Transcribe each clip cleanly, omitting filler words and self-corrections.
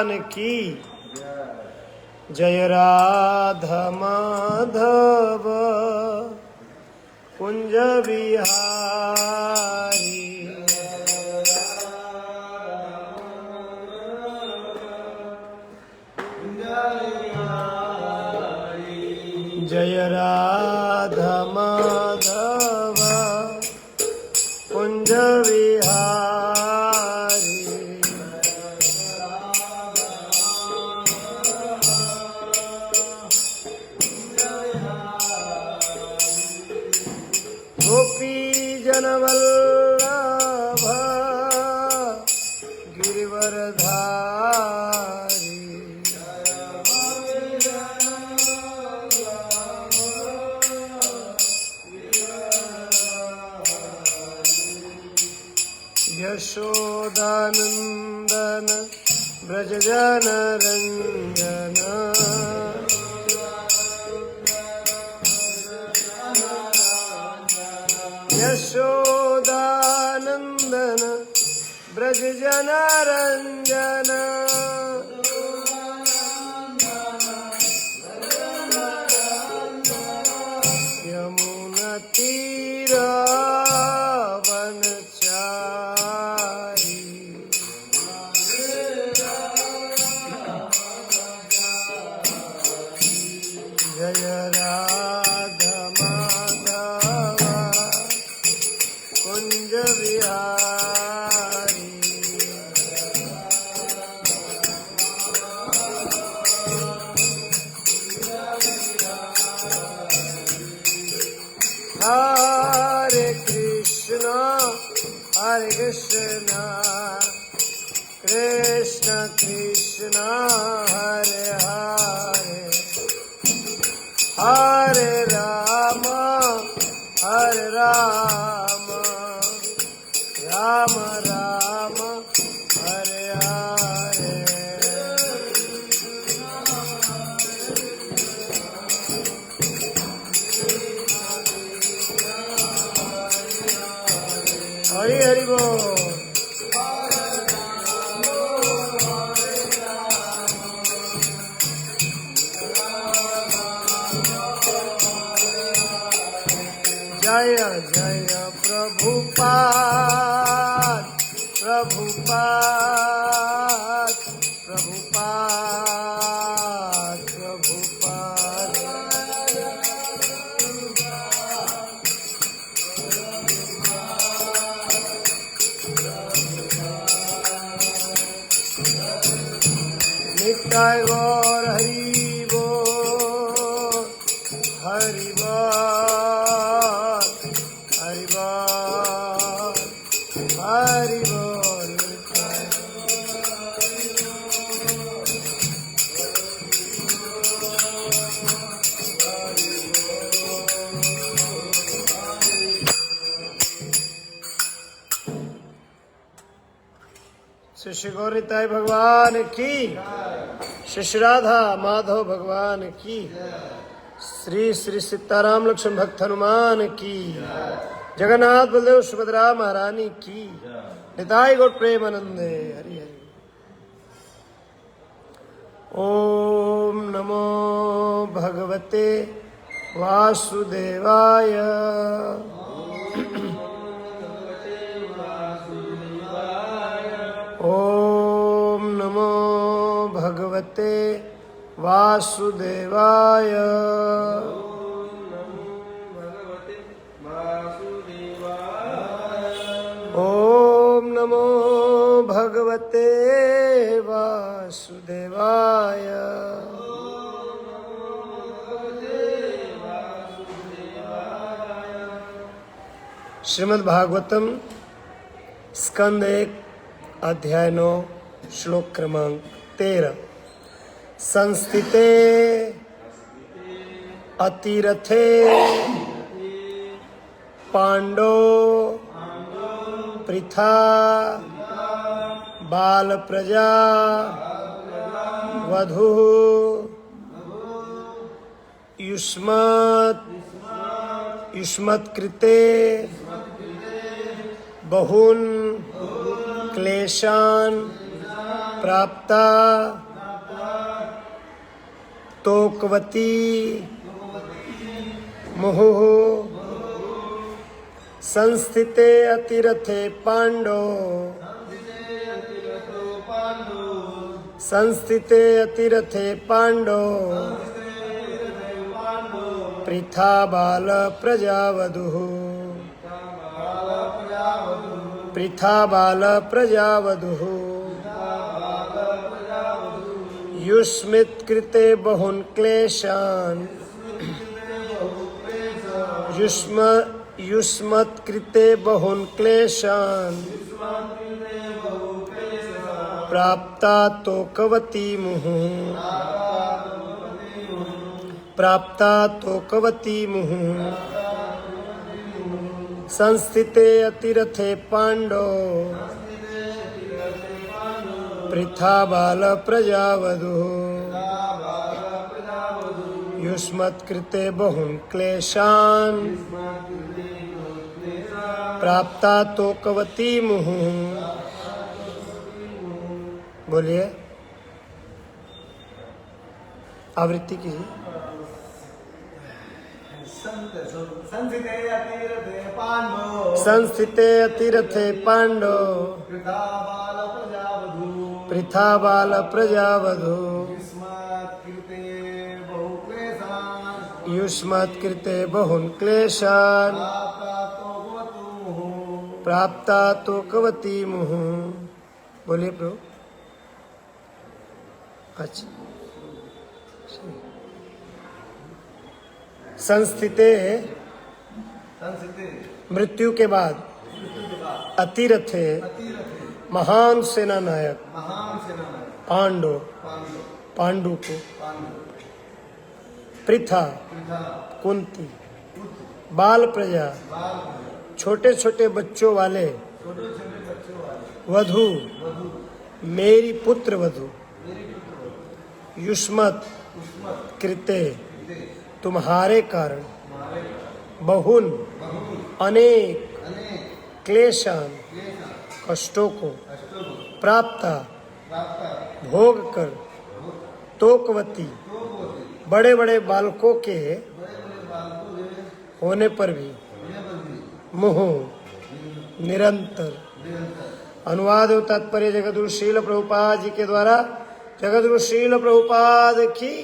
भगवान की। जय राधा माधव कुंज बिहारी। जय राधा माधव कुंज बिहारी। गोपी जनवल्लभ गिरिवरधारी। यशोदानंदन ब्रज जन रंजन। यशोदानंदन ब्रज जन रंजन। यमुना तीर वनचारी। जय राधा माधव कुंज बिहारी। हरे कृष्णा कृष्ण कृष्ण हरे हरे। हरे राम राम राम हरे हरे। हरि हरि बोल। जय जय प्रभुपाद प्रभुपाद प्रभुपाद प्रभुपाद। नित्य गौर हरि बोल हरि बोल हरि बोल हरि बोल। श्री गौरीताई भगवान की। श्री राधा माधव भगवान की। श्री श्री सीताराम लक्ष्मण भक्त हनुमान की। जगन्नाथ बलदेव सुभद्रा महारानी की। निताई गौर प्रेमानंदे हरि हरि। ओम नमो भगवते वासुदेवाय। ओम नमो भगवते वासुदेवाय। ओम नमो भगवते वासुदेवाय। श्रीमद् भागवतम स्कंद 1 अध्याय 9 श्लोक क्रमांक 13। संस्थिते अतिरथे पांडो पृथा बाल प्रजा वधू युष्मत्कृते बहुन क्लेशान प्राप्ता तोकवती मुहुः संस्थिते अतिरथे पांडो संस्थिते अतिरथे पांडो पृथा बाल प्रजावधुः पृथा बाल प्रजावधुः युष्मित कृते बहुन क्लेशान युष्मत् कृते बहुन क्लेशान प्राप्ता तोकवती मुहुः प्राप्ता तोकवती मुहुः संस्थिते अतिरथे पांडो पृथा बाल प्रजावधुः युष्मत् कृते बहुन क्लेशान प्राप्ता तोकवती मुहुः। बोलिए आवृत्ति की। संस्थिते अतिरथे पांडो पृथा बाल प्रजावधू युष्मत् कृते बहुन क्लेशान प्राप्ता तोकवती मुहुः। बोलिए प्रभु। अच्छा, संस्थिते मृत्यु के बाद अतिरथे महान सेना नायक पांडु को पृथा कुंती बाल प्रजा छोटे छोटे बच्चों वाले वधु मेरी पुत्र वधु युष्मत् कृते तुम्हारे कारण बहुन अनेक क्लेशान कष्टों को प्राप्ता भोग कर तोकवती बड़े बड़े बालकों के होने पर भी मुहुः निरंतर। अनुवाद और तात्पर्य जगद्गुरु श्रील प्रभुपाद जी के द्वारा। जगद्गुरु श्रील प्रभुपाद की।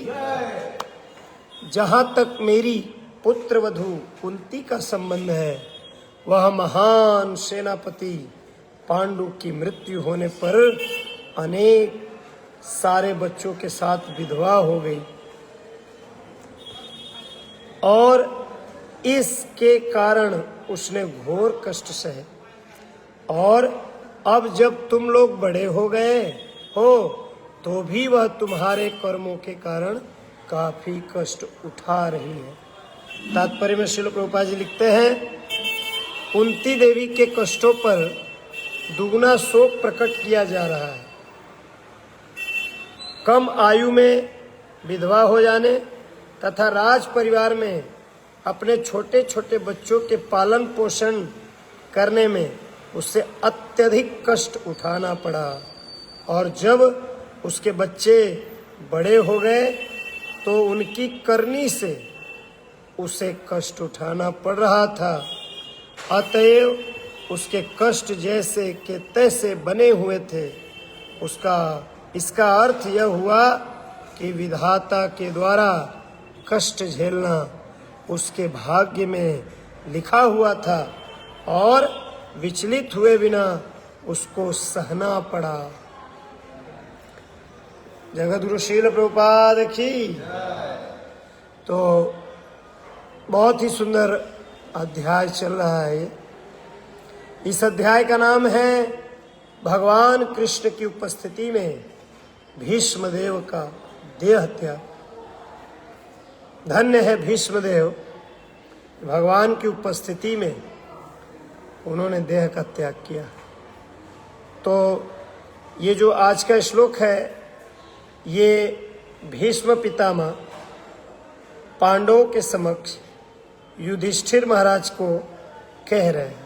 जहाँ तक मेरी पुत्र वधू कुंती का संबंध है, वह महान सेनापति पांडु की मृत्यु होने पर अनेक सारे बच्चों के साथ विधवा हो गई और इसके कारण उसने घोर कष्ट सहे। और अब जब तुम लोग बड़े हो गए हो तो भी वह तुम्हारे कर्मों के कारण काफी कष्ट उठा रही है। तात्पर्य में श्रील प्रभुपाद जी लिखते हैं, कुंती देवी के कष्टों पर दुगना शोक प्रकट किया जा रहा है। कम आयु में विधवा हो जाने तथा राज परिवार में अपने छोटे छोटे बच्चों के पालन पोषण करने में उससे अत्यधिक कष्ट उठाना पड़ा। और जब उसके बच्चे बड़े हो गए तो उनकी करनी से उसे कष्ट उठाना पड़ रहा था। अतएव उसके कष्ट जैसे के तैसे बने हुए थे। इसका अर्थ यह हुआ कि विधाता के द्वारा कष्ट झेलना उसके भाग्य में लिखा हुआ था और विचलित हुए बिना उसको सहना पड़ा। जगद्गुरु श्रील प्रभुपाद की। तो बहुत ही सुंदर अध्याय चल रहा है। इस अध्याय का नाम है भगवान कृष्ण की उपस्थिति में भीष्मदेव का देह त्याग। धन्य है भीष्मदेव, भगवान की उपस्थिति में उन्होंने देह का त्याग किया। तो ये जो आज का श्लोक है, ये भीष्म पितामह पांडवों के समक्ष युधिष्ठिर महाराज को कह रहे हैं।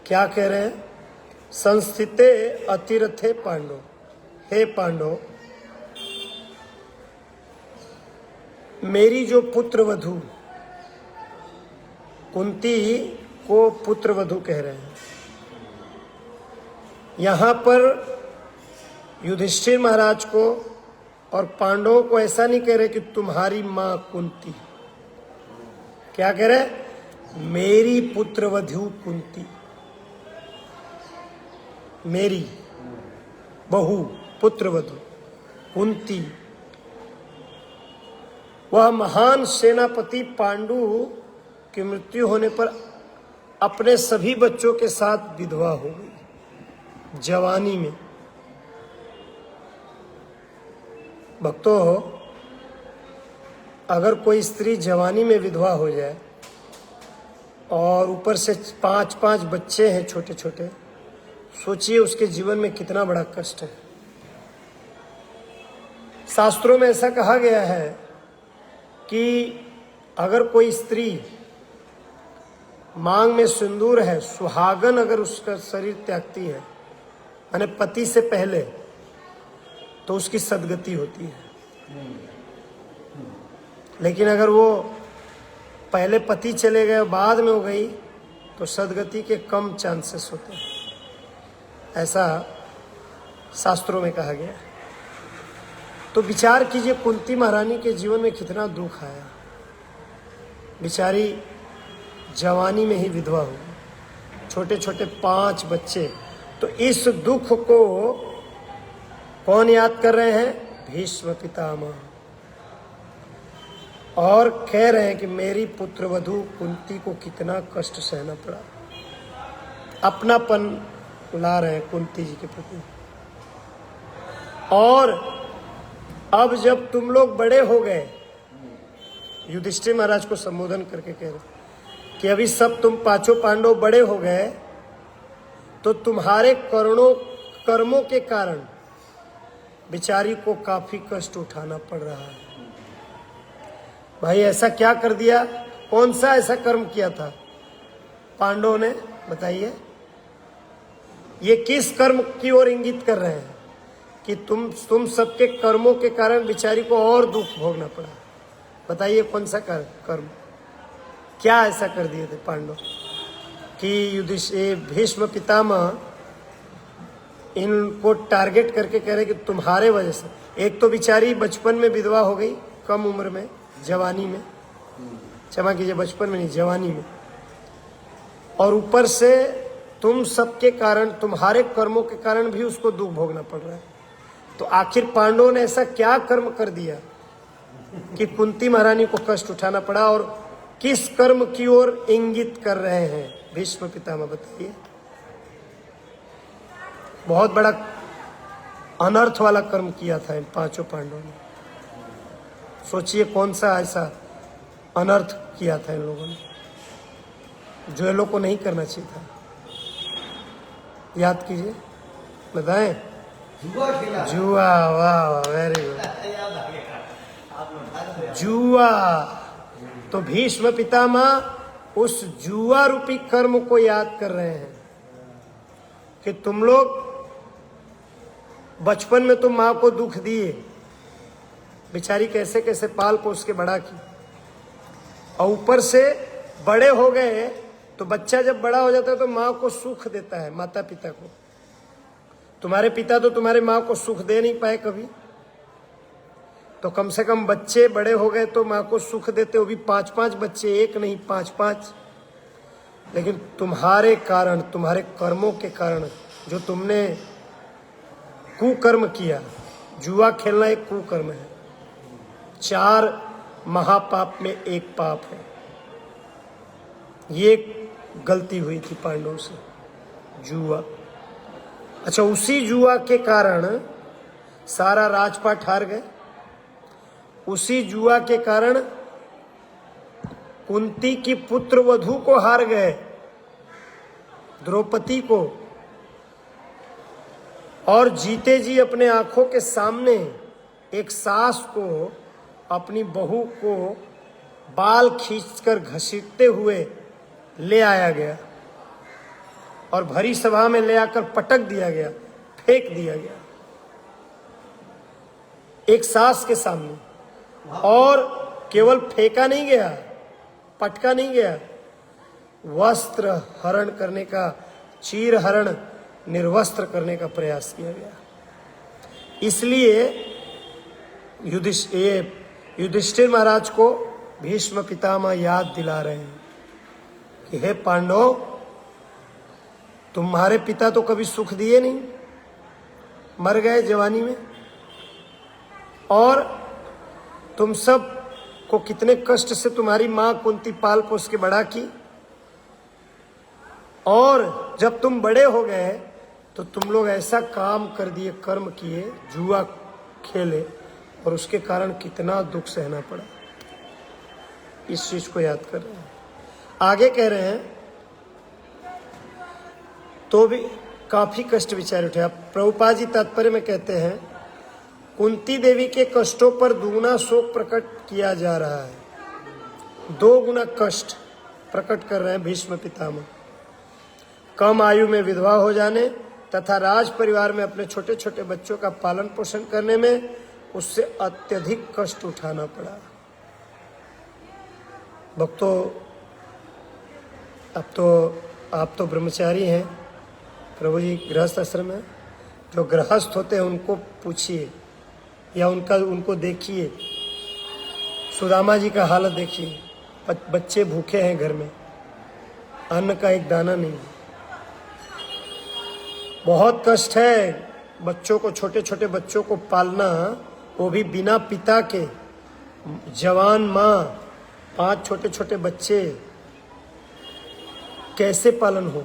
क्या कह रहे हैं? संस्थिते अतिरथे पांडव। हे पांडव, मेरी जो पुत्र वधू, कुंती को पुत्र वधू कह रहे हैं। यहां पर युधिष्ठिर महाराज को और पांडवों को ऐसा नहीं कह रहे कि तुम्हारी मां कुंती, क्या कह रहे? मेरी पुत्र वधू कुंती, मेरी बहू पुत्र वधू कुंती। वह महान सेनापति पांडु की मृत्यु होने पर अपने सभी बच्चों के साथ विधवा हो गई जवानी में। भक्तों, अगर कोई स्त्री जवानी में विधवा हो जाए और ऊपर से 5-5 बच्चे हैं छोटे छोटे, सोचिए उसके जीवन में कितना बड़ा कष्ट है। शास्त्रों में ऐसा कहा गया है कि अगर कोई स्त्री मांग में सिंदूर है, सुहागन अगर उसका शरीर त्यागती है, माने पति से पहले, तो उसकी सदगति होती है। लेकिन अगर वो पहले पति चले गए बाद में हो गई तो सदगति के कम चांसेस होते हैं, ऐसा शास्त्रों में कहा गया। तो विचार कीजिए कुंती महारानी के जीवन में कितना दुख आया। बेचारी जवानी में ही विधवा हो गई, छोटे छोटे 5 बच्चे। तो इस दुख को कौन याद कर रहे हैं? भीष्म पितामह। और कह रहे हैं कि मेरी पुत्र वधू कुंती को कितना कष्ट सहना पड़ा। अपनापन ला रहे हैं कुंती जी के प्रति। और अब जब तुम लोग बड़े हो गए, युधिष्ठिर महाराज को संबोधन करके कह रहे कि अभी सब तुम 5 पांडव बड़े हो गए, तो तुम्हारे कर्मों के कारण बेचारी को काफी कष्ट उठाना पड़ रहा है। भाई ऐसा क्या कर दिया? कौन सा ऐसा कर्म किया था पांडवों ने? बताइए। ये किस कर्म की ओर इंगित कर रहे हैं कि तुम सबके कर्मों के कारण बेचारी को और दुख भोगना पड़ा? बताइए कौन सा कर्म, क्या ऐसा कर दिए थे पांडव कि युधिष्ठिर भीष्म पितामह इनको टारगेट करके कह रहे कि तुम्हारे वजह से। एक तो बेचारी बचपन में विधवा हो गई, कम उम्र में, जवानी में, क्षमा कीजिए बचपन में नहीं जवानी में, और ऊपर से तुम सबके कारण, तुम्हारे कर्मों के कारण भी उसको दुख भोगना पड़ रहा है। तो आखिर पांडवों ने ऐसा क्या कर्म कर दिया कि कुंती महारानी को कष्ट उठाना पड़ा? और किस कर्म की ओर इंगित कर रहे हैं भीष्म पितामह? बताइए। बहुत बड़ा अनर्थ वाला कर्म किया था इन 5 पांडवों ने। सोचिए कौन सा ऐसा अनर्थ किया था इन लोगों ने जो ये लोग को नहीं करना चाहिए था। याद कीजिए, बताएं। जुआ, वाह वाह, वेरी गुड, जुआ। तो भीष्म पितामह उस जुआ रूपी कर्म को याद कर रहे हैं कि तुम लोग बचपन में तो मां को दुख दिए, बेचारी कैसे कैसे पाल पोस के बड़ा की, और ऊपर से बड़े हो गए। तो बच्चा जब बड़ा हो जाता है तो माँ को सुख देता है, माता पिता को। तुम्हारे पिता तो तुम्हारे माँ को सुख दे नहीं पाए कभी, तो कम से कम बच्चे बड़े हो गए तो माँ को सुख देते। वो भी 5-5 बच्चे, एक नहीं 5-5। लेकिन तुम्हारे कारण, तुम्हारे कर्मों के कारण, जो तुमने कुकर्म किया, जुआ खेलना एक कुकर्म है, 4 महापाप में एक पाप है। ये गलती हुई थी पांडवों से, जुआ। अच्छा, उसी जुआ के कारण सारा राजपाट हार गए। उसी जुआ के कारण कुंती की पुत्र वधू को हार गए, द्रौपदी को। और जीते जी अपने आंखों के सामने एक सास को, अपनी बहू को बाल खींचकर घसीटते हुए ले आया गया और भरी सभा में ले आकर पटक दिया गया, फेंक दिया गया। एक सास के सामने, और केवल फेंका नहीं गया, पटका नहीं गया, वस्त्र हरण करने का, चीर हरण, निर्वस्त्र करने का प्रयास किया गया। इसलिए युधिष्ठिर महाराज को भीष्म पितामह याद दिला रहे हैं कि हे पांडव, तुम्हारे पिता तो कभी सुख दिए नहीं, मर गए जवानी में, और तुम सब को कितने कष्ट से तुम्हारी मां कुंती पाल पोस के बड़ा की, और जब तुम बड़े हो गए तो तुम लोग ऐसा काम कर दिए, कर्म किए, जुआ खेले, और उसके कारण कितना दुख सहना पड़ा। इस चीज को याद कर रहे हैं। आगे कह रहे हैं तो भी काफी कष्ट विचार उठे। अब प्रभुपाद जी तात्पर्य में कहते हैं, कुंती देवी के कष्टों पर दुगुना शोक प्रकट किया जा रहा है। 2 गुना कष्ट प्रकट कर रहे हैं भीष्म पितामह। कम आयु में विधवा हो जाने तथा राज परिवार में अपने छोटे छोटे बच्चों का पालन पोषण करने में उससे अत्यधिक कष्ट उठाना पड़ा। भक्तों, आप तो ब्रह्मचारी हैं, प्रभु जी गृहस्थ आश्रम में। जो गृहस्थ होते हैं उनको पूछिए या उनको देखिए। सुदामा जी का हालत देखिए, बच्चे भूखे हैं घर में, अन्न का एक दाना नहीं। बहुत कष्ट है बच्चों को, छोटे छोटे बच्चों को पालना, वो भी बिना पिता के। जवान माँ, 5 छोटे छोटे बच्चे, कैसे पालन हो?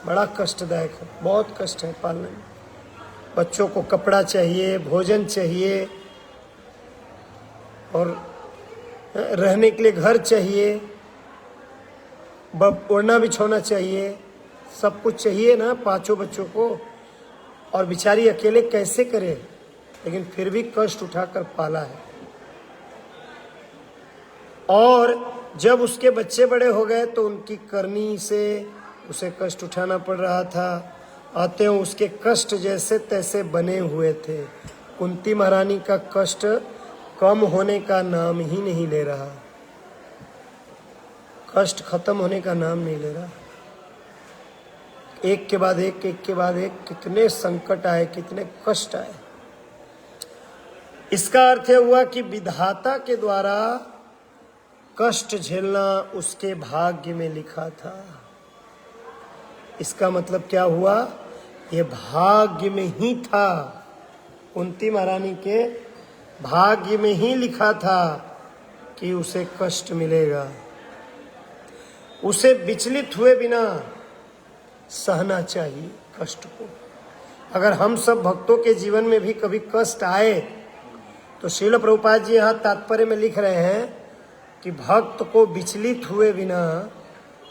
बड़ा कष्टदायक है, बहुत कष्ट है पालने में। बच्चों को कपड़ा चाहिए, भोजन चाहिए, और रहने के लिए घर चाहिए, ओढ़ना बिछोना चाहिए, सब कुछ चाहिए ना 5 बच्चों को। और बेचारी अकेले कैसे करे, लेकिन फिर भी कष्ट उठाकर पाला है। और जब उसके बच्चे बड़े हो गए तो उनकी करनी से उसे कष्ट उठाना पड़ रहा था। आते हैं उसके कष्ट जैसे तैसे बने हुए थे। कुंती महारानी का कष्ट कम होने का नाम ही नहीं ले रहा, कष्ट खत्म होने का नाम नहीं ले रहा। एक के बाद एक कितने संकट आए, कितने कष्ट आए। इसका अर्थ हुआ कि विधाता के द्वारा कष्ट झेलना उसके भाग्य में लिखा था। इसका मतलब क्या हुआ? ये भाग्य में ही था, कुंती महारानी के भाग्य में ही लिखा था कि उसे कष्ट मिलेगा। उसे विचलित हुए बिना सहना चाहिए कष्ट को। अगर हम सब भक्तों के जीवन में भी कभी कष्ट आए तो श्रील प्रभुपाद जी यहाँ तात्पर्य में लिख रहे हैं कि भक्त को विचलित हुए बिना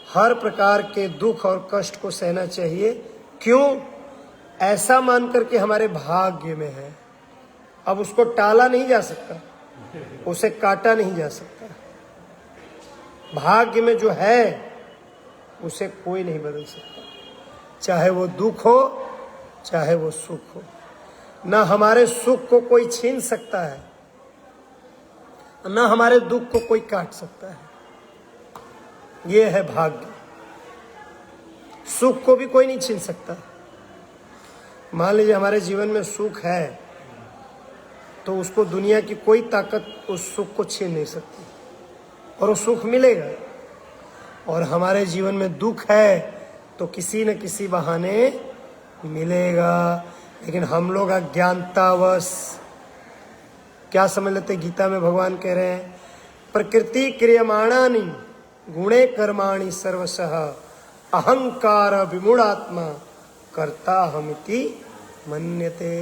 हर प्रकार के दुख और कष्ट को सहना चाहिए। क्यों? ऐसा मान करके हमारे भाग्य में है। अब उसको टाला नहीं जा सकता, उसे काटा नहीं जा सकता। भाग्य में जो है उसे कोई नहीं बदल सकता, चाहे वो दुख हो चाहे वो सुख हो। ना हमारे सुख को कोई छीन सकता है, ना हमारे दुख को कोई काट सकता है। ये है भाग्य। सुख को भी कोई नहीं छीन सकता। मान लीजिए हमारे जीवन में सुख है तो उसको दुनिया की कोई ताकत उस सुख को छीन नहीं सकती, और वो सुख मिलेगा। और हमारे जीवन में दुख है तो किसी न किसी बहाने मिलेगा। लेकिन हम लोग अज्ञानतावश क्या समझ लेते? गीता में भगवान कह रहे हैं, प्रकृति क्रियमाणानि गुणे कर्माणि सर्वशः अहंकार विमूढ़ात्मा कर्ता हमिति मन्यते।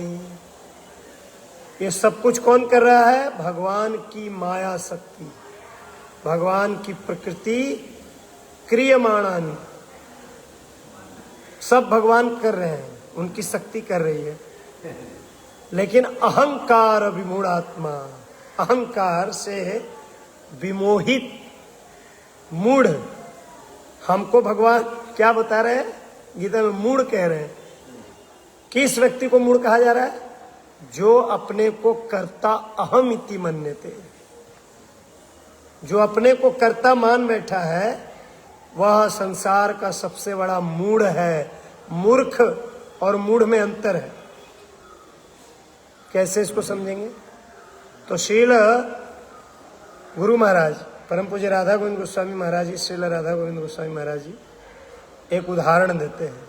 ये सब कुछ कौन कर रहा है? भगवान की माया शक्ति, भगवान की प्रकृति क्रियमाणानि, सब भगवान कर रहे हैं, उनकी शक्ति कर रही है। लेकिन अहंकार विमूढ़ात्मा, अहंकार से विमोहित मूढ़, हमको भगवान क्या बता रहे हैं? गीता में मूढ़ कह रहे हैं। किस व्यक्ति को मूढ़ कहा जा रहा है? जो अपने को कर्ता अहम इति मन्यते, जो अपने को कर्ता मान बैठा है वह संसार का सबसे बड़ा मूढ़ है। मूर्ख और मूढ़ में अंतर है। कैसे इसको समझेंगे? तो श्रील गुरु महाराज परम पूज्य राधा गोविंद गोस्वामी महाराज जी, श्रील राधा गोविंद गोस्वामी महाराज जी एक उदाहरण देते हैं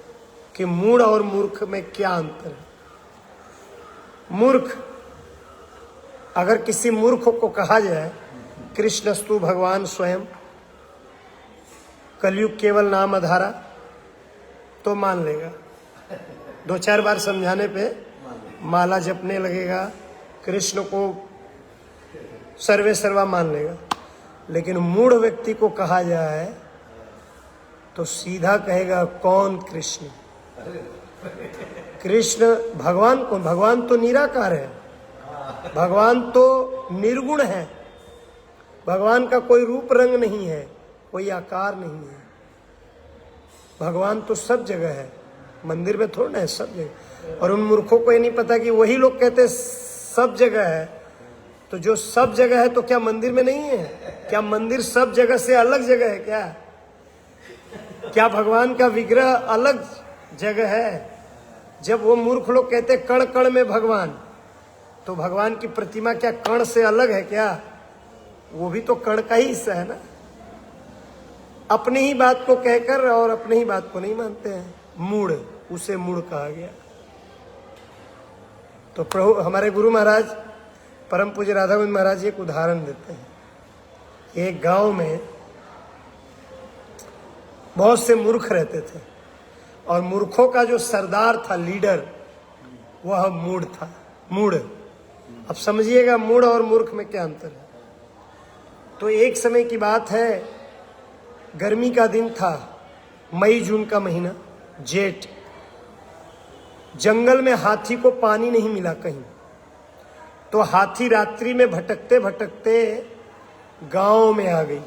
कि मूढ़ और मूर्ख में क्या अंतर है। मूर्ख, अगर किसी मूर्ख को कहा जाए कृष्णस्तु भगवान स्वयं, कलयुग केवल नाम आधारा, तो मान लेगा। 2-4 बार समझाने पे माला जपने लगेगा, कृष्ण को सर्वे सर्वा मान लेगा। लेकिन मूढ़ व्यक्ति को कहा जाए तो सीधा कहेगा कौन कृष्ण? कृष्ण भगवान कौन? भगवान तो निराकार है, भगवान तो निर्गुण है, भगवान का कोई रूप रंग नहीं है, कोई आकार नहीं है। भगवान तो सब जगह है, मंदिर में थोड़ा है, सब जगह। और उन मूर्खों को ये नहीं पता कि वही लोग कहते सब जगह है, तो जो सब जगह है तो क्या मंदिर में नहीं है? क्या मंदिर सब जगह से अलग जगह है क्या? क्या भगवान का विग्रह अलग जगह है? जब वो मूर्ख लोग कहते कण कण में भगवान, तो भगवान की प्रतिमा क्या कण से अलग है क्या? वो भी तो कण का ही हिस्सा है ना। अपनी ही बात को कहकर और अपनी ही बात को नहीं मानते हैं। मूढ़, उसे मूढ़ कहा गया। तो प्रभु हमारे गुरु महाराज परम पूज्य राधा गोविंद महाराज जी एक उदाहरण देते हैं। एक गांव में बहुत से मूर्ख रहते थे और मूर्खों का जो सरदार था, लीडर, वह मूढ़ था। मूढ़, अब समझिएगा मूढ़ और मूर्ख में क्या अंतर है। तो एक समय की बात है, गर्मी का दिन था, मई जून का महीना, जेठ। जंगल में हाथी को पानी नहीं मिला कहीं, तो हाथी रात्रि में भटकते भटकते गांव में आ गई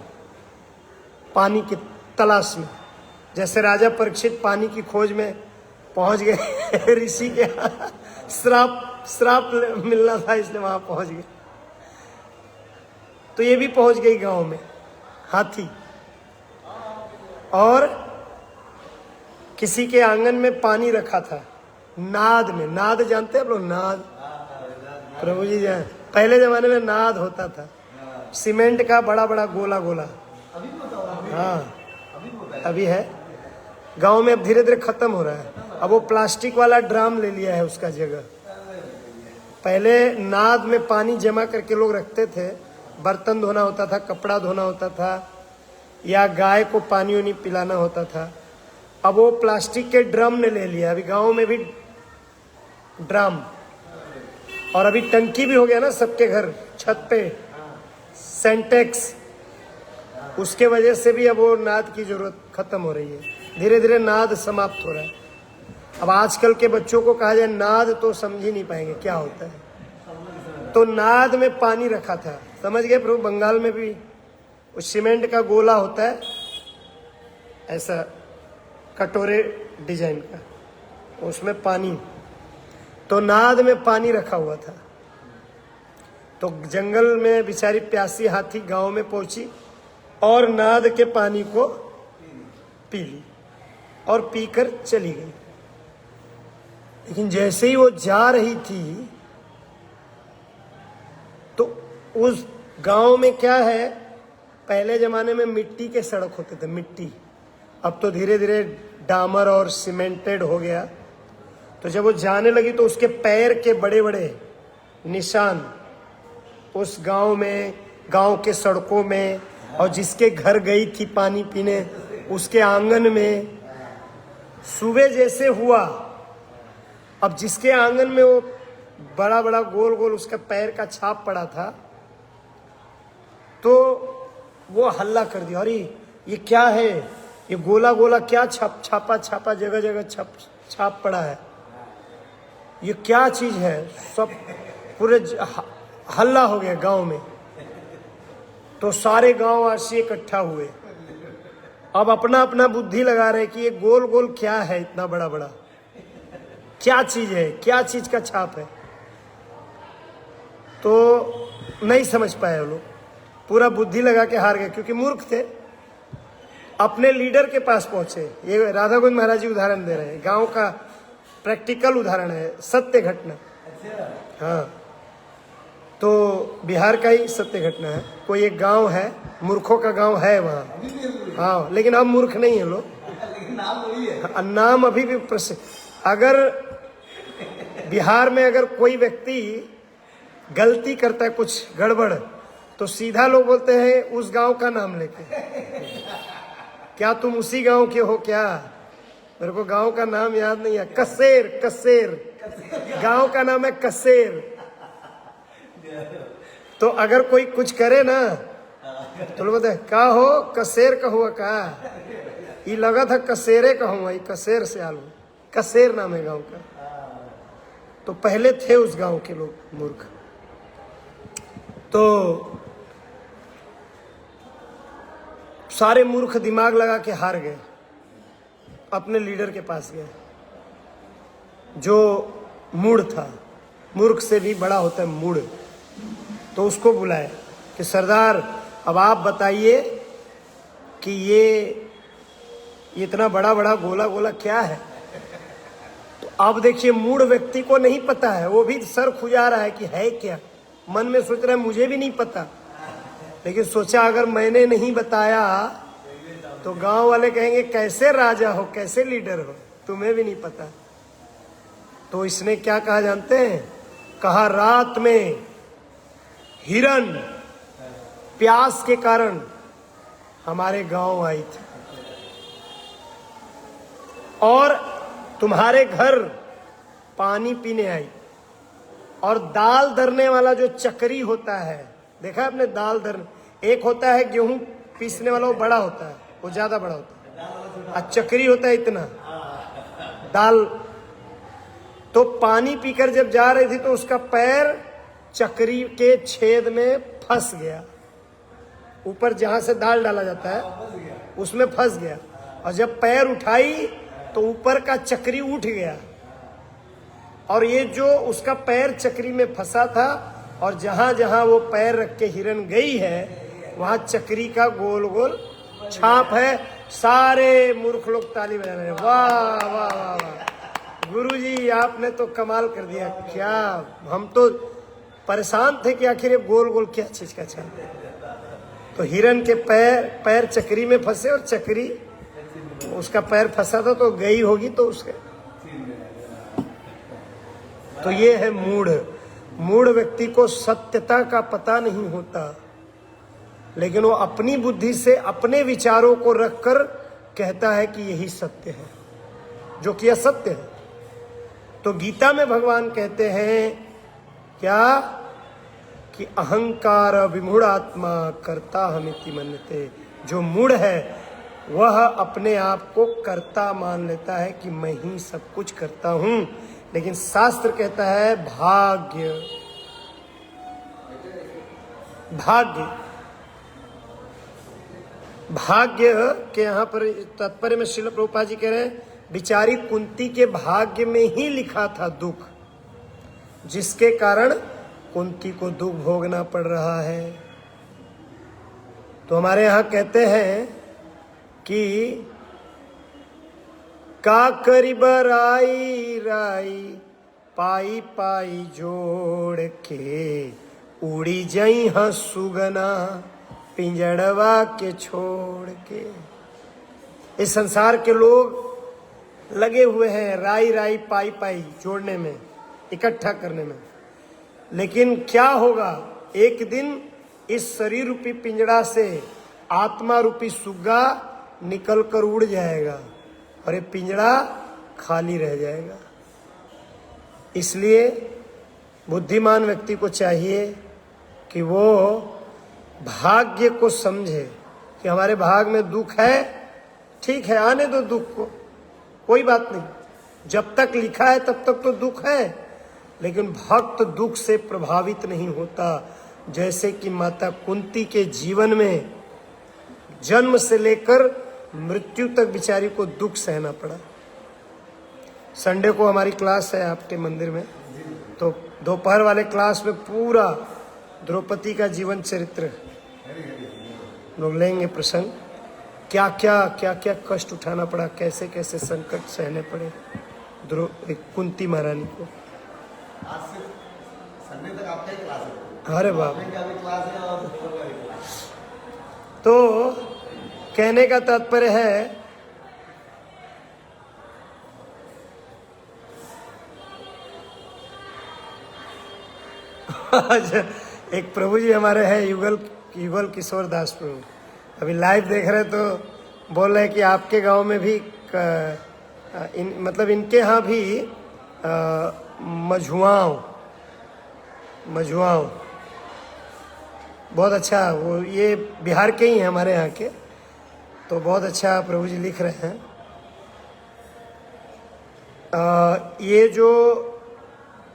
पानी की तलाश में। जैसे राजा परीक्षित पानी की खोज में पहुंच गए ऋषि के श्राप मिलना था इसलिए वहां पहुंच गए, तो ये भी पहुंच गई गांव में हाथी। और किसी के आंगन में पानी रखा था, नाद में। नाद जानते हैं आप लोग? नाद, प्रभु जी जान, पहले जमाने में नाद होता था, सीमेंट का बड़ा बड़ा गोला गोला। हाँ अभी है गांव में, अब धीरे धीरे खत्म हो रहा है। अब वो प्लास्टिक वाला ड्राम ले लिया है उसका जगह। पहले नाद में पानी जमा करके लोग रखते थे, बर्तन धोना होता था, कपड़ा धोना होता था, या गाय को पानी उनी पिलाना होता था। अब वो प्लास्टिक के ड्रम ने ले लिया। अभी गांव में भी ड्रम, और अभी टंकी भी हो गया ना सबके घर, छत पे सेंटेक्स। उसके वजह से भी अब वो नाद की जरूरत खत्म हो रही है। धीरे धीरे नाद समाप्त हो रहा है। अब आजकल के बच्चों को कहा जाए नाद तो समझ ही नहीं पाएंगे क्या होता है। तो नाद में पानी रखा था, समझ गए प्रभु? बंगाल में भी उस सीमेंट का गोला होता है, ऐसा कटोरे डिजाइन का, उसमें पानी। तो नाद में पानी रखा हुआ था। तो जंगल में बेचारी प्यासी हाथी गांव में पहुंची और नाद के पानी को पी ली और पीकर चली गई। लेकिन जैसे ही वो जा रही थी तो उस गांव में क्या है, पहले जमाने में मिट्टी के सड़क होते थे, मिट्टी। अब तो धीरे धीरे डामर और सीमेंटेड हो गया। तो जब वो जाने लगी तो उसके पैर के बड़े बड़े निशान उस गांव में, गांव के सड़कों में, और जिसके घर गई थी पानी पीने उसके आंगन में। सुबह जैसे हुआ, अब जिसके आंगन में वो बड़ा बड़ा गोल गोल उसका पैर का छाप पड़ा था, तो वो हल्ला कर दिया, अरे ये क्या है, ये गोला गोला क्या छापा छापा जगह जगह छाप पड़ा है, ये क्या चीज है। सब पूरे हल्ला हो गया गांव में। तो सारे गांव वासी इकट्ठा हुए, अब अपना अपना बुद्धि लगा रहे कि ये गोल गोल क्या है, इतना बड़ा बड़ा क्या चीज है, क्या चीज का छाप है। तो नहीं समझ पाए वो लोग, पूरा बुद्धि लगा के हार गए क्योंकि मूर्ख थे। अपने लीडर के पास पहुंचे। ये राधा गोविंद महाराज जी उदाहरण दे रहे हैं, गांव का प्रैक्टिकल उदाहरण है, सत्य घटना। हाँ, तो बिहार का ही सत्य घटना है। कोई एक गांव है, मूर्खों का गांव है वहाँ। हाँ, लेकिन अब मूर्ख नहीं है लोग, नाम अभी भी प्रसिद्ध। अगर बिहार में अगर कोई व्यक्ति गलती करता है, कुछ गड़बड़, तो सीधा लोग बोलते हैं उस गांव का नाम लेके, क्या तुम उसी गांव के हो क्या? मेरे को गांव का नाम याद नहीं है। कसेर, कसेर गांव का नाम है, कसेर। तो अगर कोई कुछ करे ना तो लोग बोलते हैं का हो, कसेर का हुआ का? ये लगा था कसेरे का हुआ, ये कसेर से आलू। कसेर नाम है गांव का। तो पहले थे उस गांव के लोग मूर्ख। तो सारे मूर्ख दिमाग लगा के हार गए, अपने लीडर के पास गए जो मूढ़ था। मूर्ख से भी बड़ा होता है मूढ़। तो उसको बुलाया कि सरदार अब आप बताइए कि ये इतना बड़ा बड़ा गोला गोला क्या है? तो अब देखिए, मूढ़ व्यक्ति को नहीं पता है, वो भी सर खुजा रहा है कि है क्या। मन में सोच रहा है मुझे भी नहीं पता, लेकिन सोचा अगर मैंने नहीं बताया तो गांव वाले कहेंगे कैसे राजा हो, कैसे लीडर हो, तुम्हें भी नहीं पता। तो इसने क्या कहा जानते हैं? कहा रात में हिरन प्यास के कारण हमारे गांव आई थी और तुम्हारे घर पानी पीने आई, और दाल दरने वाला जो चक्री होता है, देखा आपने दाल दर, एक होता है गेहूं पीसने वाला, वो बड़ा होता है, वो ज्यादा बड़ा होता है, और चक्री होता है इतना दाल। तो पानी पीकर जब जा रही थी तो उसका पैर चक्री के छेद में फंस गया, ऊपर जहां से दाल डाला जाता है उसमें फंस गया, और जब पैर उठाई तो ऊपर का चक्री उठ गया, और ये जो उसका पैर चक्री में फंसा था, और जहां जहां वो पैर रख के हिरन गई है वहां चक्री का गोल गोल छाप है। सारे मूर्ख लोग ताली बजा रहे हैं, वाह वाह वाह वाह, गुरुजी आपने तो कमाल कर दिया। क्या हम तो परेशान थे कि आखिर ये गोल गोल क्या चीज का छाप है। तो हिरन के पैर चक्री में फंसे, और चक्री उसका पैर फंसा था तो गई होगी, तो उसके तो ये है मूढ़। मूढ़ व्यक्ति को सत्यता का पता नहीं होता, लेकिन वो अपनी बुद्धि से अपने विचारों को रखकर कहता है कि यही सत्य है, जो कि असत्य है। तो गीता में भगवान कहते हैं क्या कि अहंकार विमूढ़ आत्मा कर्ता हमिति मन्यते। जो मूढ़ है वह अपने आप को कर्ता मान लेता है कि मैं ही सब कुछ करता हूं, लेकिन शास्त्र कहता है भाग्य भाग्य भाग्य के यहाँ पर तात्पर्य में श्रील प्रभुपाद जी कह रहे हैं, बिचारी कुंती के भाग्य में ही लिखा था दुख, जिसके कारण कुंती को दुख भोगना पड़ रहा है। तो हमारे यहाँ कहते हैं कि का करीब राई राई पाई पाई जोड़ के, उड़ी जई हाँ सुगना पिंजड़वा के छोड़ के। इस संसार के लोग लगे हुए हैं राई राई पाई पाई जोड़ने में, इकट्ठा करने में, लेकिन क्या होगा, एक दिन इस शरीर रूपी पिंजड़ा से आत्मा रूपी सुग्गा निकल कर उड़ जाएगा और ये पिंजड़ा खाली रह जाएगा। इसलिए बुद्धिमान व्यक्ति को चाहिए कि वो भाग्य को समझे कि हमारे भाग में दुख है, ठीक है आने दो दुख को, कोई बात नहीं, जब तक लिखा है तब तक तो दुख है, लेकिन भक्त दुख से प्रभावित नहीं होता। जैसे कि माता कुंती के जीवन में जन्म से लेकर मृत्यु तक बिचारी को दुख सहना पड़ा। संडे को हमारी क्लास है आपके मंदिर में, तो दोपहर वाले क्लास में पूरा द्रौपदी का जीवन चरित्र लोग लेंगे प्रसंग। क्या क्या कष्ट उठाना पड़ा, कैसे कैसे संकट सहने पड़े कुंती महारानी को। आज से संडे तक आपका ही क्लास है। अरे बाप। का भी क्लास है और दोपहर का भी क्लास। तो कहने का तात्पर्य है आज एक प्रभु जी हमारे हैं युगल किशोर दास प्रभु, अभी लाइव देख रहे तो बोल रहे कि आपके गांव में भी मतलब इनके यहाँ भी मझुआओं बहुत अच्छा, वो ये बिहार के ही हैं हमारे यहाँ के, तो बहुत अच्छा प्रभु जी लिख रहे हैं। ये जो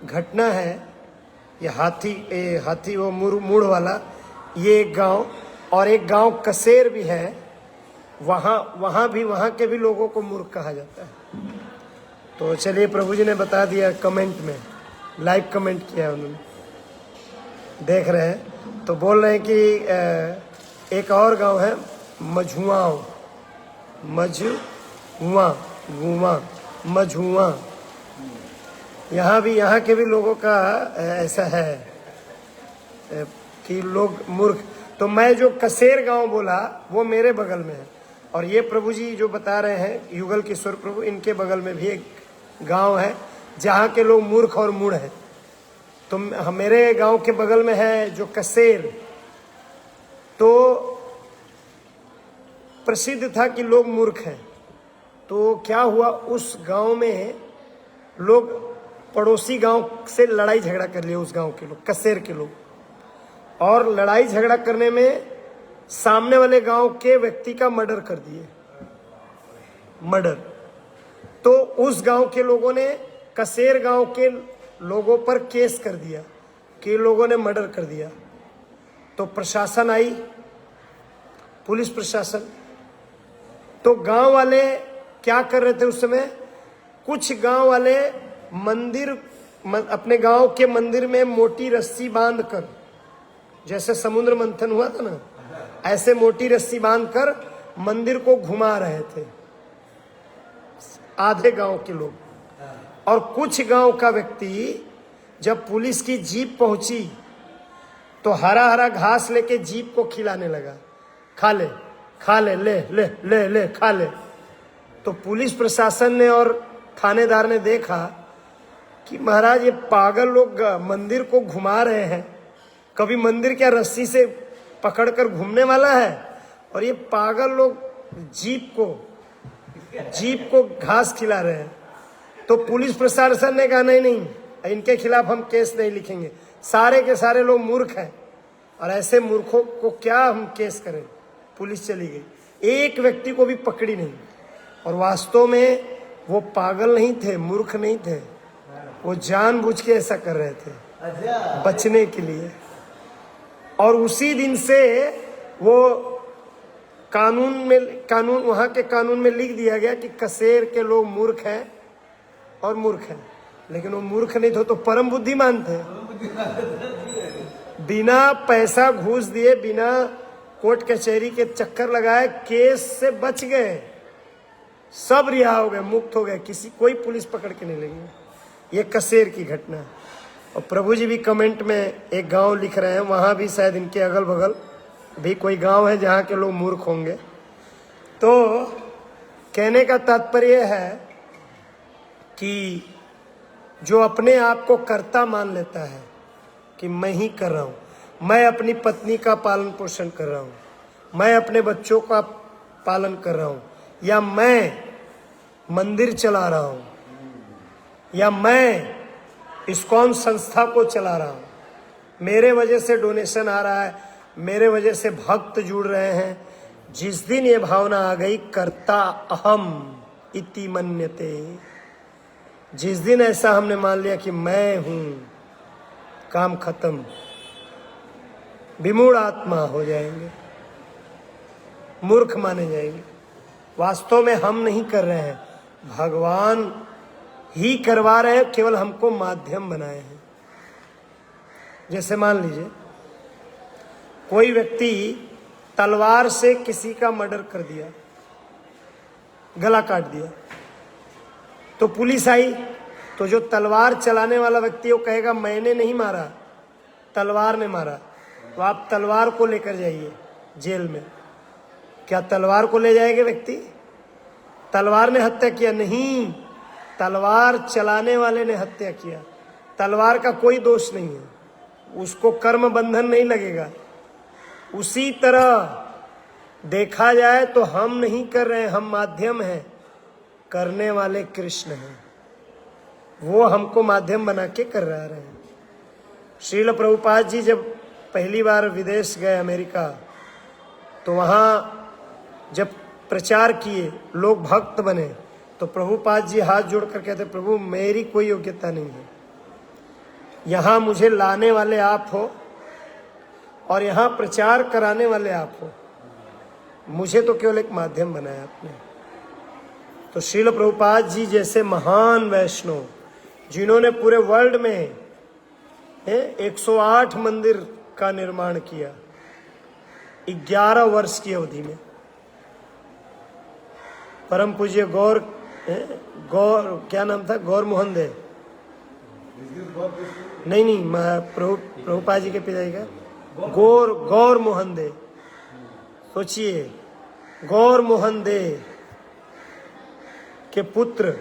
घटना है, ये हाथी वो मूड़ वाला, ये एक गांव, और एक गांव कसेर भी है, वहाँ के भी लोगों को मूर्ख कहा जाता है। तो चलिए प्रभु जी ने बता दिया कमेंट में, लाइव कमेंट किया उन्होंने, देख रहे हैं। तो बोल रहे हैं कि एक और गांव है मझुआ, यहाँ के भी लोगों का ऐसा है कि लोग मूर्ख। तो मैं जो कसेर गांव बोला वो मेरे बगल में है, और ये प्रभु जी जो बता रहे हैं युगल किशोर प्रभु, इनके बगल में भी एक गांव है जहाँ के लोग मूर्ख और मूढ़ हैं। तो मेरे गांव के बगल में है जो कसेर, तो प्रसिद्ध था कि लोग मूर्ख हैं। तो क्या हुआ, उस गांव में लोग पड़ोसी गांव से लड़ाई झगड़ा कर लिया, उस गांव के लोग, कसेर के लोग, और लड़ाई झगड़ा करने में सामने वाले गांव के व्यक्ति का मर्डर कर दिए, मर्डर। तो उस गांव के लोगों ने कसेर गांव के लोगों पर केस कर दिया कि लोगों ने मर्डर कर दिया। तो प्रशासन आई, पुलिस प्रशासन। तो गांव वाले क्या कर रहे थे उस समय, कुछ गांव वाले अपने गांव के मंदिर में मोटी रस्सी बांधकर, जैसे समुद्र मंथन हुआ था ना, ऐसे मोटी रस्सी बांधकर मंदिर को घुमा रहे थे आधे गांव के लोग। और कुछ गांव का व्यक्ति, जब पुलिस की जीप पहुंची तो हरा हरा घास लेके जीप को खिलाने लगा, खा ले ले ले ले ले खा ले। तो पुलिस प्रशासन ने और थानेदार ने देखा कि महाराज ये पागल लोग मंदिर को घुमा रहे हैं, कभी मंदिर क्या रस्सी से पकड़कर घूमने वाला है, और ये पागल लोग जीप को घास खिला रहे हैं। तो पुलिस प्रशासन ने कहा नहीं, इनके खिलाफ हम केस नहीं लिखेंगे, सारे के सारे लोग मूर्ख हैं और ऐसे मूर्खों को क्या हम केस करें। पुलिस चली गई, एक व्यक्ति को भी पकड़ी नहीं। और वास्तव में वो पागल नहीं थे, मूर्ख नहीं थे, वो जानबूझ के ऐसा कर रहे थे बचने के लिए। और उसी दिन से वो कानून वहाँ के कानून में लिख दिया गया कि कसेर के लोग मूर्ख हैं और मूर्ख हैं। लेकिन वो मूर्ख नहीं थे, तो परम बुद्धिमान थे। बिना पैसा घूस दिए, बिना कोर्ट कचहरी के चक्कर लगाए, केस से बच गए, सब रिहा हो गए, मुक्त हो गए, कोई पुलिस पकड़ के नहीं लगी। ये कसेर की घटना है। और प्रभु जी भी कमेंट में एक गांव लिख रहे हैं, वहां भी शायद इनके अगल बगल भी कोई गांव है जहां के लोग मूर्ख होंगे। तो कहने का तात्पर्य है कि जो अपने आप को कर्ता मान लेता है कि मैं ही कर रहा हूँ, मैं अपनी पत्नी का पालन पोषण कर रहा हूँ, मैं अपने बच्चों का पालन कर रहा हूँ, या मैं मंदिर चला रहा हूँ, या मैं इस्कॉन संस्था को चला रहा हूँ, मेरे वजह से डोनेशन आ रहा है, मेरे वजह से भक्त जुड़ रहे हैं। जिस दिन ये भावना आ गई कर्ता अहम इति मन्यते, जिस दिन ऐसा हमने मान लिया कि मैं हूं, काम खत्म, विमूढ़ आत्मा हो जाएंगे, मूर्ख माने जाएंगे। वास्तव में हम नहीं कर रहे हैं, भगवान ही करवा रहे हैं, केवल हमको माध्यम बनाए हैं। जैसे मान लीजिए कोई व्यक्ति तलवार से किसी का मर्डर कर दिया, गला काट दिया, तो पुलिस आई तो जो तलवार चलाने वाला व्यक्ति वो कहेगा मैंने नहीं मारा, तलवार ने मारा। तो आप तलवार को लेकर जाइए जेल में, क्या तलवार को ले जाएंगे व्यक्ति? तलवार ने हत्या किया? नहीं, तलवार चलाने वाले ने हत्या किया। तलवार का कोई दोष नहीं है, उसको कर्म बंधन नहीं लगेगा। उसी तरह देखा जाए तो हम नहीं कर रहे हैं, हम माध्यम हैं, करने वाले कृष्ण हैं, वो हमको माध्यम बना के कर रहे हैं। श्रील प्रभुपाद जी जब पहली बार विदेश गए अमेरिका, तो वहाँ जब प्रचार किए, लोग भक्त बने, तो प्रभुपाद जी हाथ जोड़कर कहते प्रभु मेरी कोई योग्यता नहीं है, यहाँ मुझे लाने वाले आप हो और यहाँ प्रचार कराने वाले आप हो, मुझे तो केवल एक माध्यम बनाया आपने। तो श्रील प्रभुपाद जी जैसे महान वैष्णव जिन्होंने पूरे वर्ल्ड में 108 मंदिर का निर्माण किया 11 वर्ष की अवधि में, परम पूज्य गौर क्या नाम था, गौर मोहन दे, नहीं प्रभुपाद जी के पिताजी का गौर मोहन दे, सोचिए गौर मोहन दे के पुत्र,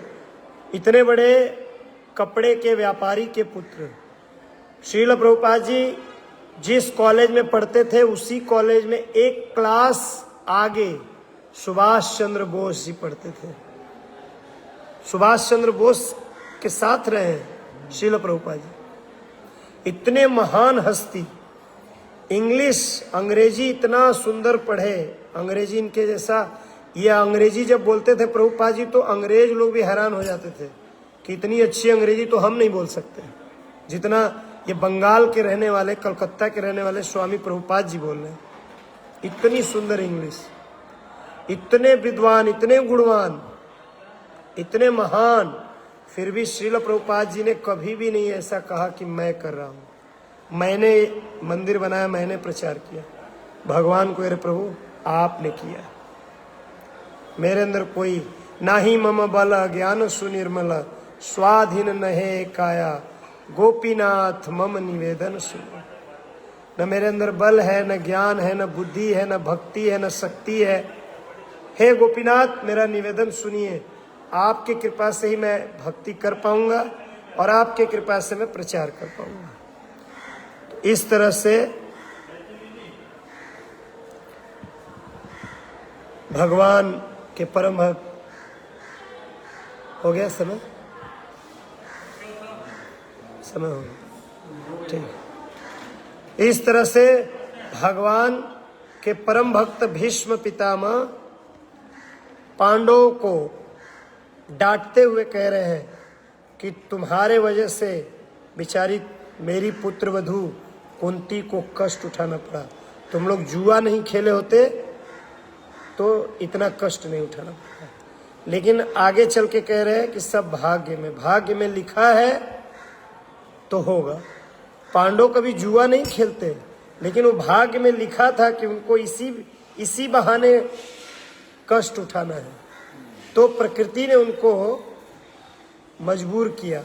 इतने बड़े कपड़े के व्यापारी के पुत्र। श्रील प्रभुपाद जी जिस कॉलेज में पढ़ते थे उसी कॉलेज में एक क्लास आगे सुभाष चंद्र बोस जी पढ़ते थे। सुभाष चंद्र बोस के साथ रहे श्रील प्रभुपाद जी। इतने महान हस्ती, इंग्लिश अंग्रेजी इतना सुंदर पढ़े, अंग्रेजी इनके जैसा, ये अंग्रेजी जब बोलते थे प्रभुपाद जी तो अंग्रेज लोग भी हैरान हो जाते थे कि इतनी अच्छी अंग्रेजी तो हम नहीं बोल सकते जितना ये बंगाल के रहने वाले, कलकत्ता के रहने वाले स्वामी प्रभुपाद जी बोल रहे हैं। इतनी सुंदर इंग्लिश, इतने विद्वान, इतने गुणवान, इतने महान, फिर भी श्रील प्रभुपाद जी ने कभी भी नहीं ऐसा कहा कि मैं कर रहा हूँ, मैंने मंदिर बनाया, मैंने प्रचार किया। भगवान को अरे प्रभु आपने किया, मेरे अंदर कोई ना ही मम बल ज्ञान सुनिर्मल स्वाधीन नहे काया गोपीनाथ मम निवेदन सुनो। न मेरे अंदर बल है, न ज्ञान है, न बुद्धि है, न भक्ति है, न शक्ति है। हे गोपीनाथ मेरा निवेदन सुनिए, आपकी कृपा से ही मैं भक्ति कर पाऊंगा और आपके कृपा से मैं प्रचार कर पाऊंगा। तो इस तरह से भगवान के परम भक्त हो गया। समय हो गया, ठीक। इस तरह से भगवान के परम भक्त भीष्म पितामह पांडवों को डांटते हुए कह रहे हैं कि तुम्हारे वजह से बेचारी मेरी पुत्र वधू कुंती को कष्ट उठाना पड़ा। तुम लोग जुआ नहीं खेले होते तो इतना कष्ट नहीं उठाना पड़ा। लेकिन आगे चल के कह रहे हैं कि सब भाग्य में लिखा है तो होगा। पांडव कभी जुआ नहीं खेलते, लेकिन वो भाग्य में लिखा था कि उनको इसी बहाने कष्ट उठाना है, तो प्रकृति ने उनको मजबूर किया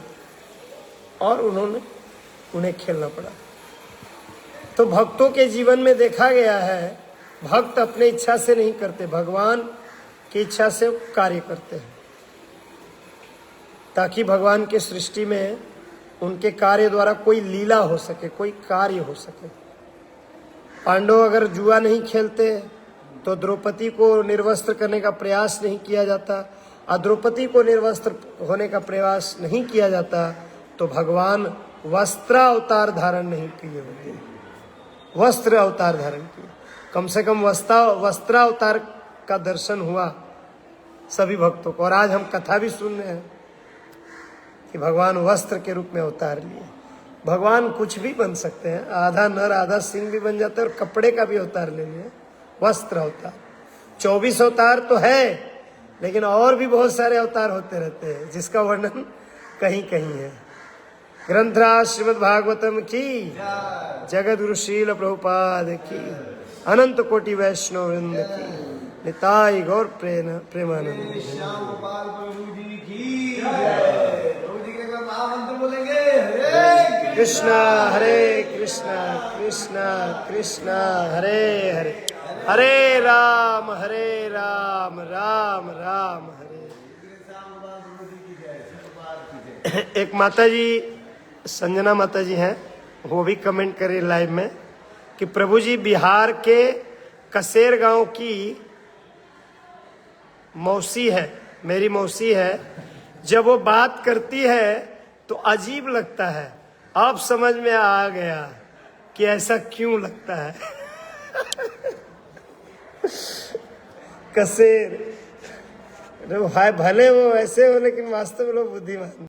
और उन्हें खेलना पड़ा। तो भक्तों के जीवन में देखा गया है, भक्त अपने इच्छा से नहीं करते, भगवान की इच्छा से कार्य करते हैं, ताकि भगवान की सृष्टि में उनके कार्य द्वारा कोई लीला हो सके, कोई कार्य हो सके। पांडव अगर जुआ नहीं खेलते तो द्रौपदी को निर्वस्त्र करने का प्रयास नहीं किया जाता, और द्रौपदी को निर्वस्त्र होने का प्रयास नहीं किया जाता तो भगवान वस्त्रावतार धारण नहीं किए होते, वस्त्र अवतार धारण किए। कम से कम वस्त्रावतार का दर्शन हुआ सभी भक्तों को। और आज हम कथा भी सुन रहे हैं कि भगवान वस्त्र के रूप में अवतार लिए। भगवान कुछ भी बन सकते हैं, आधा नर आधा सिंह भी बन जाता है, और कपड़े का भी अवतार ले लिए, वस्त्र अवतार। 24 अवतार तो है, लेकिन और भी बहुत सारे अवतार होते रहते हैं जिसका वर्णन कहीं कहीं है। ग्रंथराज श्रीमद् भागवतम की, जगद्गुरु श्रील प्रभुपाद की, अनंत कोटि वैष्णव वृंद की, निताई गौर प्रेमानंद। श्याम गोपाल प्रभु जी की जय। प्रभु जी के अगर महामंत्र बोलेंगे, हरे कृष्णा हरे कृष्णा कृष्णा कृष्णा हरे हरे, हरे राम राम राम हरे। श्याम गोपाल प्रभु जी की जय। श्याम गोपाल की जय। एक माता जी, संजना माता जी हैं, वो भी कमेंट करे लाइव में कि प्रभु जी बिहार के कसेर गांव की मौसी है, मेरी मौसी है। जब वो बात करती है तो अजीब लगता है। अब समझ में आ गया कि ऐसा क्यों लगता है। कसेर, भले वो ऐसे हो लेकिन वास्तव में लोग बुद्धिमान।